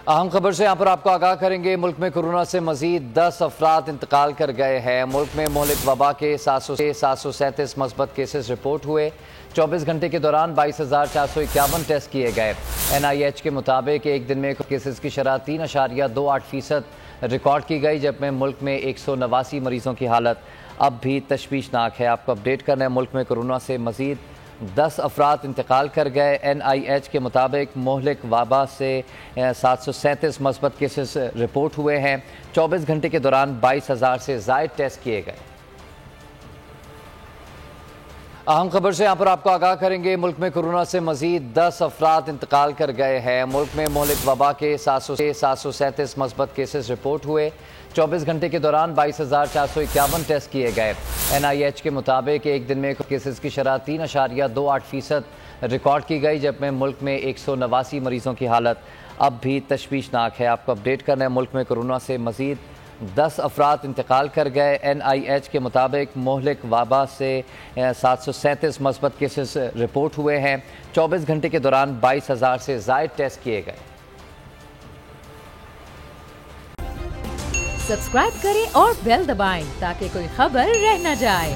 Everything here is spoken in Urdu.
اہم خبر سے یہاں پر آپ کو آگاہ کریں گے۔ ملک میں کورونا سے مزید 10 افراد انتقال کر گئے ہیں۔ ملک میں مہلک وبا کے 737 مثبت کیسز رپورٹ ہوئے۔ 24 گھنٹے کے دوران 22,451 ٹیسٹ کیے گئے۔ NIH کے مطابق ایک دن میں کیسز کی شرح 3.28% ریکارڈ کی گئی، جب میں ملک میں 189 مریضوں کی حالت اب بھی تشویشناک ہے۔ آپ کو اپڈیٹ کرنا ہے، ملک میں کورونا سے مزید 10 افراد انتقال کر گئے۔ NIH کے مطابق مہلک وبا سے 737 مثبت کیسز رپورٹ ہوئے ہیں۔ 24 گھنٹے کے دوران 22,000 سے زائد ٹیسٹ کیے گئے۔ اہم خبر سے یہاں پر آپ کو آگاہ کریں گے۔ ملک میں کورونا سے مزید 10 افراد انتقال کر گئے ہیں۔ ملک میں مہلک وبا کے 737 مثبت کیسز رپورٹ ہوئے۔ 24 گھنٹے کے دوران 22,451 ٹیسٹ کیے گئے۔ NIH کے مطابق ایک دن میں کیسز کی شرح 3.28% ریکارڈ کی گئی، جب میں ملک میں 189 مریضوں کی حالت اب بھی تشویشناک ہے۔ آپ کو اپڈیٹ کرنا ہے، ملک میں کورونا سے مزید 10 افراد انتقال کر گئے۔ NIH کے مطابق مہلک وبا سے 737 مثبت کیسز رپورٹ ہوئے ہیں۔ 24 گھنٹے کے دوران 22,000 سے زائد ٹیسٹ کیے گئے۔ سبسکرائب کریں اور بیل دبائیں تاکہ کوئی خبر رہ نہ جائے۔